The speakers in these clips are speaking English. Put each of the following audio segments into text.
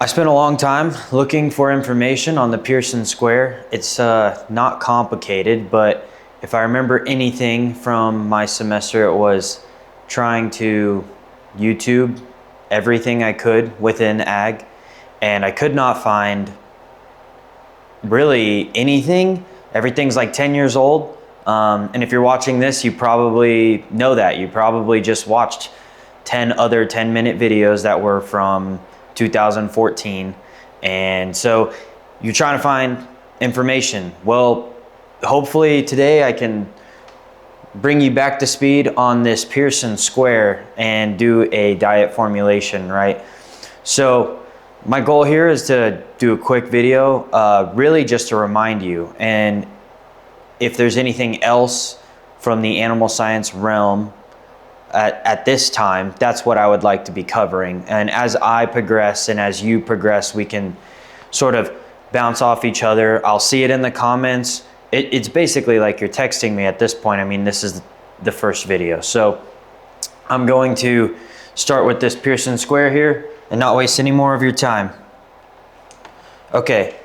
I spent a long time looking for information on the Pearson square. It's not complicated, but if I remember anything from my semester, it was trying to YouTube everything I could within ag, and I could not find really anything. Everything's like 10 years old. And if you're watching this, you probably know that. You probably just watched 10 other 10-minute videos that were from 2014. And so you're trying to find information. Well, hopefully today I can bring you back to speed on this Pearson square and do a diet formulation, right? So my goal here is to do a quick video, really just to remind you. And if there's anything else from the animal science realm at this time, that's what I would like to be covering. And as I progress and as you progress, we can sort of bounce off each other. I'll see it in the comments. It's basically like you're texting me at this point. I mean, this is the first video. So I'm going to start with this Pearson square here and not waste any more of your time. Okay,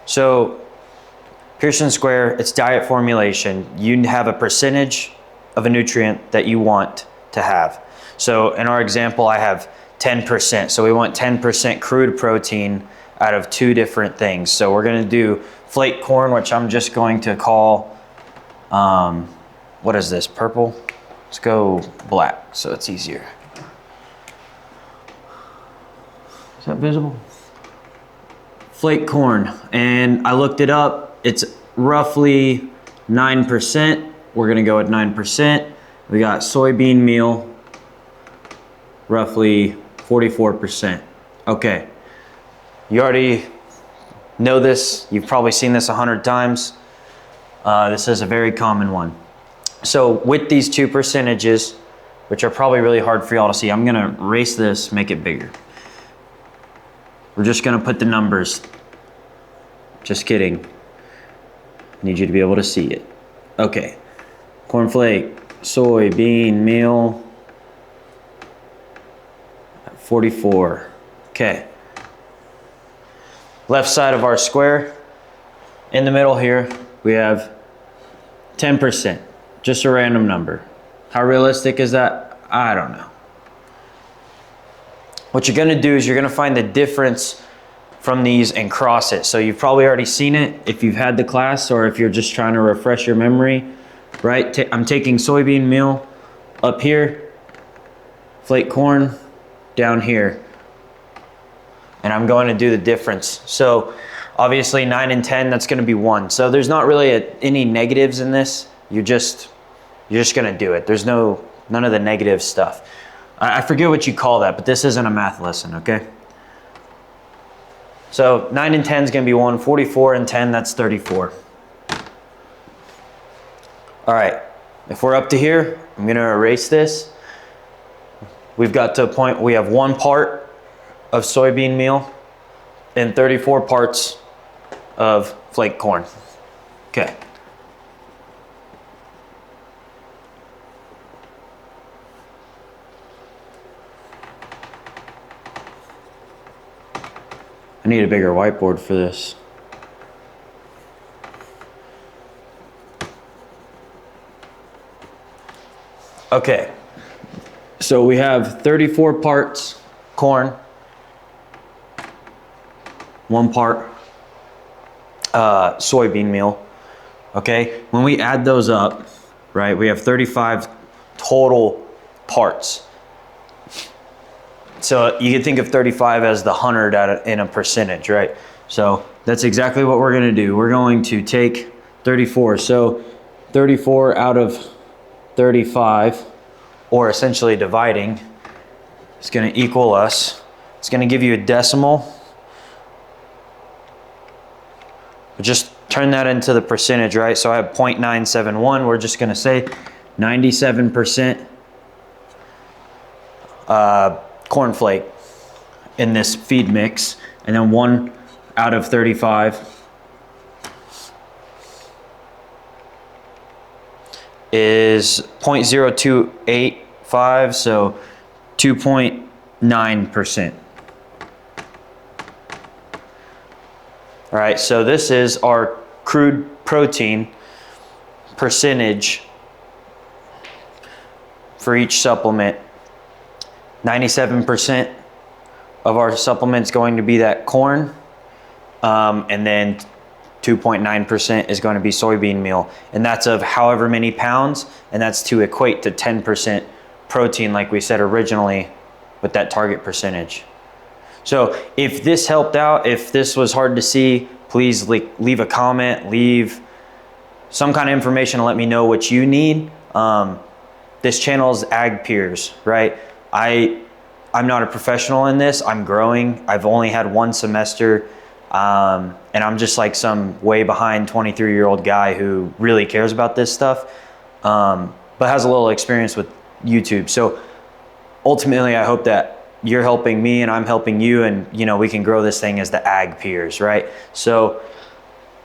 so Pearson square, it's diet formulation. You have a percentage of a nutrient that you want to have. So in our example, I have 10%. So we want 10% crude protein out of two different things. So we're gonna do flake corn, which I'm just going to call, what is this, purple? Let's go black, so it's easier. Is that visible? Flake corn, and I looked it up. It's roughly 9%. We're gonna go at 9%. We got soybean meal, roughly 44%. Okay, you already know this. You've probably seen this 100 times. This is a very common one. So with these two percentages, which are probably really hard for y'all to see, I'm gonna erase this, make it bigger. We're just gonna put the numbers. Just kidding. I need you to be able to see it. Okay, cornflake, soybean meal, 44. Okay. Left side of our square, in the middle here, we have 10%, just a random number. How realistic is that? I don't know. What you're gonna do is you're gonna find the difference from these and cross it. So you've probably already seen it if you've had the class or if you're just trying to refresh your memory, right? I'm taking soybean meal up here, flake corn down here, and I'm going to do the difference. So obviously 9 and 10, that's gonna be 1. So there's not really any negatives in this. You're just gonna do it. There's none of the negative stuff. I forget what you call that, but this isn't a math lesson, okay? So 9 and 10 is gonna be 1, 44 and 10, that's 34. All right, if we're up to here, I'm gonna erase this. We've got to a point, we have 1 part of soybean meal and 34 parts of flake corn. Okay. I need a bigger whiteboard for this. Okay, so we have 34 parts corn, 1 part soybean meal, okay? When we add those up, right, we have 35 total parts. So you can think of 35 as the 100 in a percentage, right? So that's exactly what we're gonna do. We're going to take 34. So 34 out of 35, or essentially dividing, is gonna equal us. It's gonna give you a decimal. But just turn that into the percentage, right? So I have 0.971. We're just gonna say 97% cornflake in this feed mix, and then 1 out of 35 is 0.0285, so 2.9%. All right, so this is our crude protein percentage for each supplement. 97% of our supplement's going to be that corn, and then 2.9% is going to be soybean meal, and that's of however many pounds, and that's to equate to 10% protein like we said originally with that target percentage. So if this helped out, if this was hard to see, please leave a comment, leave some kind of information to let me know what you need. This channel is Ag Peers, right? I'm not a professional in this. I'm growing. I've only had one semester, and I'm just like some way behind 23-year-old guy who really cares about this stuff, but has a little experience with YouTube. So ultimately, I hope that you're helping me and I'm helping you, and we can grow this thing as the Ag Peers, right? So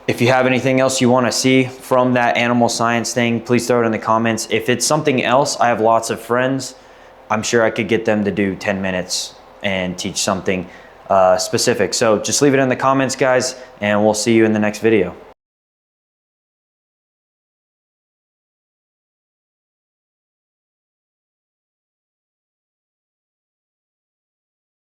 if you have anything else you want to see from that animal science thing, please throw it in the comments. If it's something else, I have lots of friends. I'm sure I could get them to do 10 minutes and teach something specific. So just leave it in the comments, guys, and we'll see you in the next video.